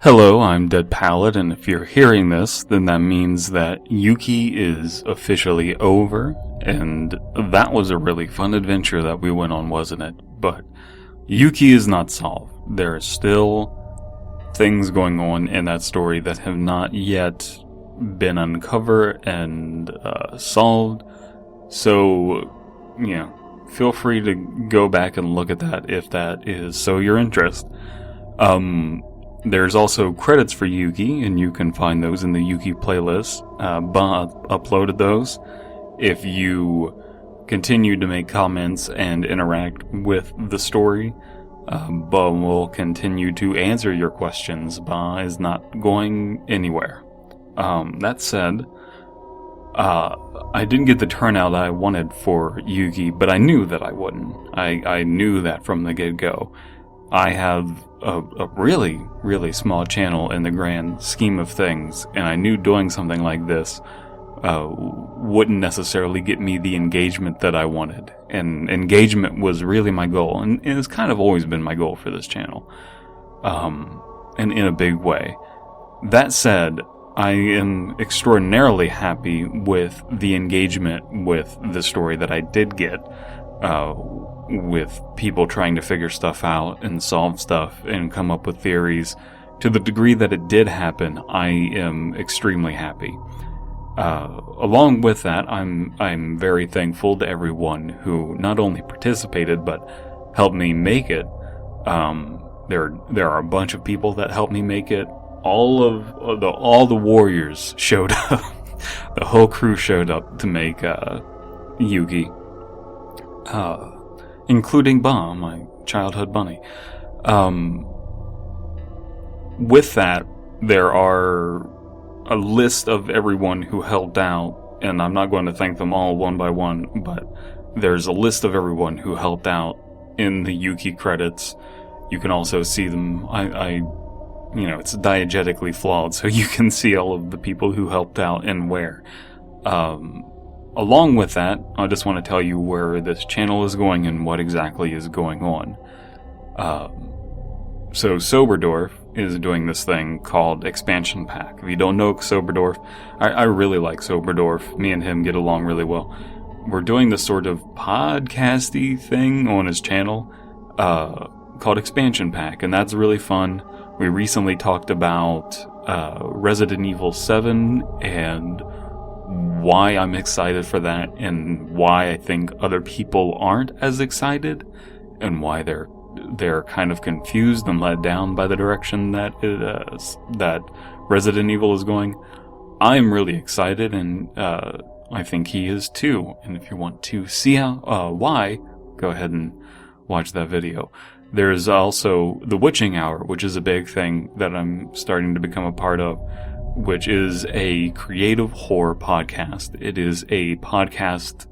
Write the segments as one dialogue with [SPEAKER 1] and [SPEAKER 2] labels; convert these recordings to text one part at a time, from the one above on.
[SPEAKER 1] Hello, I'm Dead Palette, and if you're hearing this, then that means that YUKI is officially over, and that was a really fun adventure that we went on, wasn't it? But YUKI is not solved. There are still things going on in that story that have not yet been uncovered and solved, so, feel free to go back and look at that if that is so your interest. There's also credits for YUKI, and you can find those in the YUKI playlist. Bob uploaded those. If you continue to make comments and interact with the story, Bob will continue to answer your questions. Bob is not going anywhere. That said, I didn't get the turnout I wanted for YUKI, but I knew that I wouldn't. I knew that from the get-go. I have a really, really small channel in the grand scheme of things, and I knew doing something like this wouldn't necessarily get me the engagement that I wanted. And engagement was really my goal, and it's kind of always been my goal for this channel, and in a big way. That said, I am extraordinarily happy with the engagement with the story that I did get, with people trying to figure stuff out and solve stuff and come up with theories. To the degree that it did happen, I am extremely happy. Along with that, I'm very thankful to everyone who not only participated but helped me make it. There are a bunch of people that helped me make it. All the warriors showed up. The whole crew showed up to make YUKI. Including Bomb, my childhood bunny. With that, there are a list of everyone who helped out, and I'm not going to thank them all one by one, but there's a list of everyone who helped out in the YUKI credits. You can also see them. It's diegetically flawed, so you can see all of the people who helped out and where. Along with that, I just want to tell you where this channel is going and what exactly is going on. So Dwarf is doing this thing called Expansion Pack. If you don't know Dwarf, I really like Dwarf. Me and him get along really well. We're doing this sort of podcasty thing on his channel called Expansion Pack, and that's really fun. We recently talked about Resident Evil 7 and why I'm excited for that, and why I think other people aren't as excited, and why they're kind of confused and let down by the direction that that Resident Evil is going. I'm really excited, and I think he is too. And if you want to see why, go ahead and watch that video. There's also the Witching Hour, which is a big thing that I'm starting to become a part of, which is a creative horror podcast. It is a podcast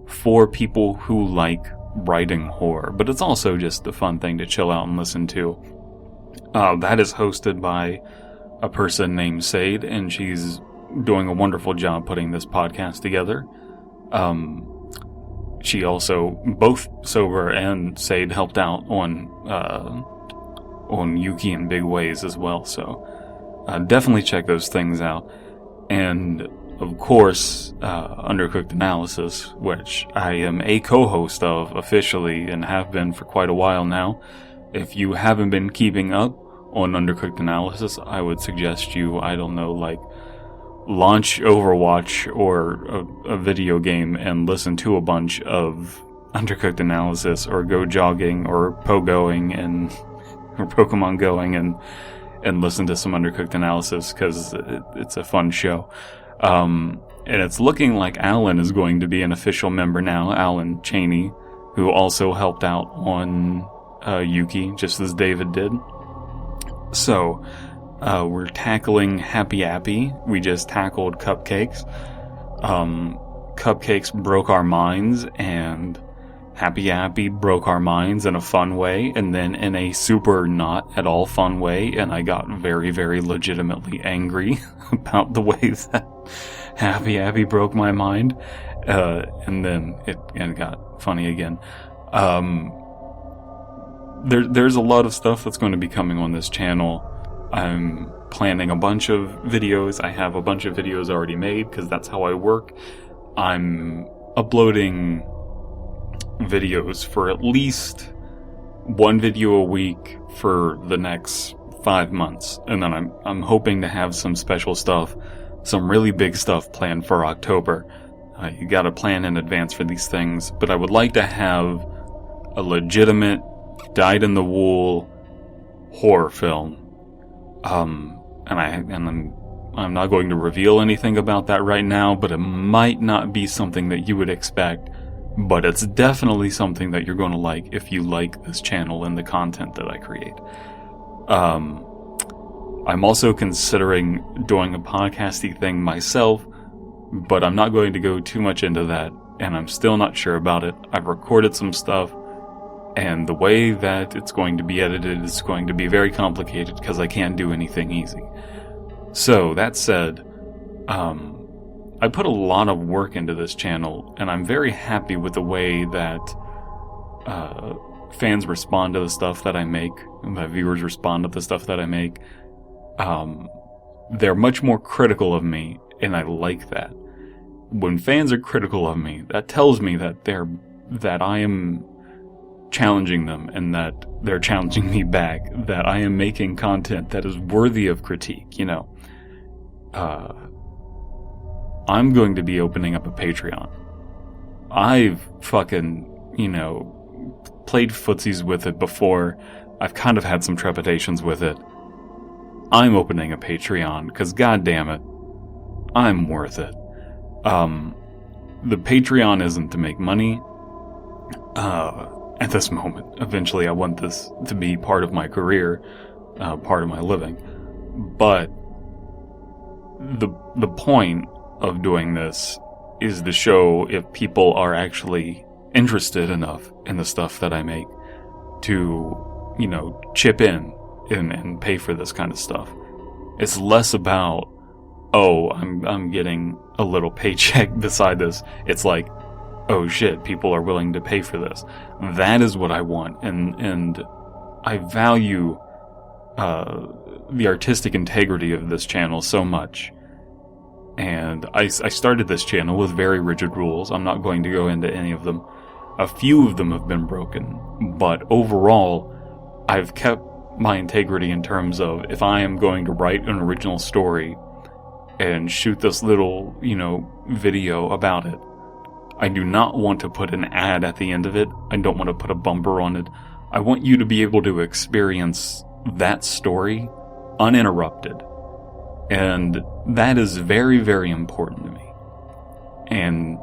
[SPEAKER 1] for people who like writing horror, but it's also just a fun thing to chill out and listen to. That is hosted by a person named Seid, and she's doing a wonderful job putting this podcast together. She also, both Sober and Seid, helped out on YUKI in big ways as well, so definitely check those things out. And of course, Undercooked Analysis, which I am a co-host of officially and have been for quite a while now. If you haven't been keeping up on Undercooked Analysis, I would suggest you, launch Overwatch or a video game and listen to a bunch of Undercooked Analysis, or go jogging or pogoing or Pokemon going and listen to some Undercooked Analysis, because it's a fun show. And it's looking like Alan is going to be an official member now, Alan Cheney, who also helped out on YUKI, just as David did. So, we're tackling Happy Appy. We just tackled Cupcakes. Cupcakes broke our minds, and Happy Appy broke our minds in a fun way, and then in a super not at all fun way, and I got very, very legitimately angry about the way that Happy Appy broke my mind, and then it got funny again. There's a lot of stuff that's going to be coming on this channel I'm planning a bunch of videos. I have a bunch of videos already made because that's how I work. I'm uploading videos for at least one video a week for the next 5 months. And then I'm hoping to have some special stuff, some really big stuff planned for October. You gotta plan in advance for these things, but I would like to have a legitimate, dyed-in-the-wool horror film. And I'm not going to reveal anything about that right now, but it might not be something that you would expect, but it's definitely something that you're going to like if you like this channel and the content that I create. I'm also considering doing a podcasty thing myself, but I'm not going to go too much into that, and I'm still not sure about it. I've recorded some stuff, and the way that it's going to be edited is going to be very complicated because I can't do anything easy. So, that said, I put a lot of work into this channel, and I'm very happy with the way that fans respond to the stuff that I make, and that viewers respond to the stuff that I make. They're much more critical of me, and I like that. When fans are critical of me, that tells me that I am challenging them, and that they're challenging me back, that I am making content that is worthy of critique, you know. I'm going to be opening up a Patreon. I've fucking, played footsies with it before. I've kind of had some trepidations with it. I'm opening a Patreon, because goddammit, I'm worth it. The Patreon isn't to make money, at this moment. Eventually I want this to be part of my career, part of my living. But the point of doing this is to show if people are actually interested enough in the stuff that I make to, chip in and pay for this kind of stuff. It's less about, oh, I'm getting a little paycheck beside this. It's like, oh shit, people are willing to pay for this. That is what I want, and I value the artistic integrity of this channel so much. And I started this channel with very rigid rules. I'm not going to go into any of them. A few of them have been broken, but overall, I've kept my integrity in terms of if I am going to write an original story and shoot this little, video about it, I do not want to put an ad at the end of it. I don't want to put a bumper on it. I want you to be able to experience that story uninterrupted. And that is very, very important to me. And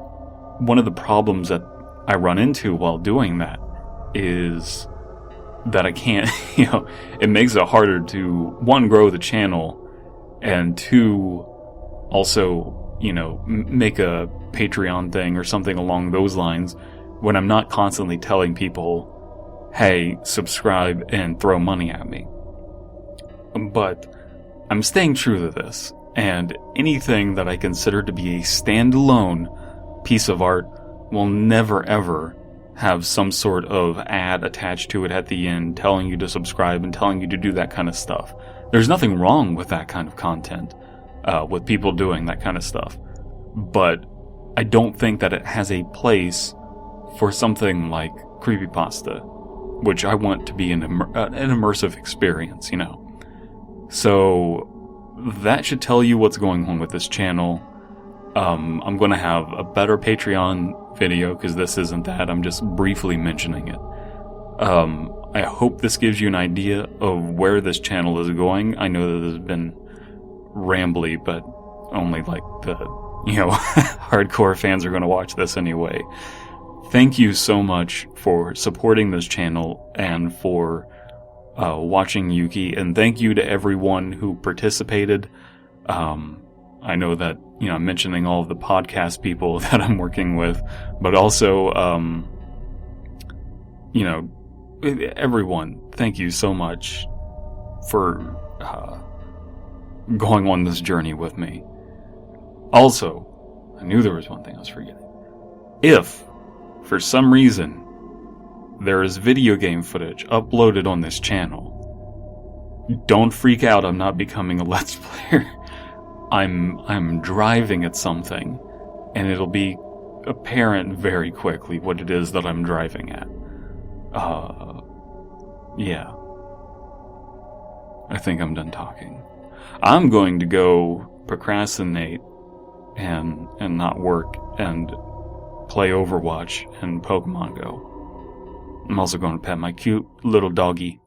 [SPEAKER 1] one of the problems that I run into while doing that is that I can't, it makes it harder to, one, grow the channel, and two, also, make a Patreon thing or something along those lines when I'm not constantly telling people, hey, subscribe and throw money at me. But I'm staying true to this, and anything that I consider to be a standalone piece of art will never ever have some sort of ad attached to it at the end telling you to subscribe and telling you to do that kind of stuff. There's nothing wrong with that kind of content, with people doing that kind of stuff. But I don't think that it has a place for something like creepypasta, which I want to be an immersive experience, So that should tell you what's going on with this channel. I'm going to have a better Patreon video, because this isn't that. I'm just briefly mentioning it. I hope this gives you an idea of where this channel is going. I know that this has been rambly, but only like the, hardcore fans are going to watch this anyway. Thank you so much for supporting this channel and for watching YUKI, and thank you to everyone who participated. I know that, I'm mentioning all of the podcast people that I'm working with, but also, everyone, thank you so much for going on this journey with me. Also, I knew there was one thing I was forgetting. If, for some reason, there is video game footage uploaded on this channel, don't freak out, I'm not becoming a Let's Player. I'm driving at something, and it'll be apparent very quickly what it is that I'm driving at. Yeah. I think I'm done talking. I'm going to go procrastinate and not work and play Overwatch and Pokemon Go. I'm also going to pet my cute little doggy.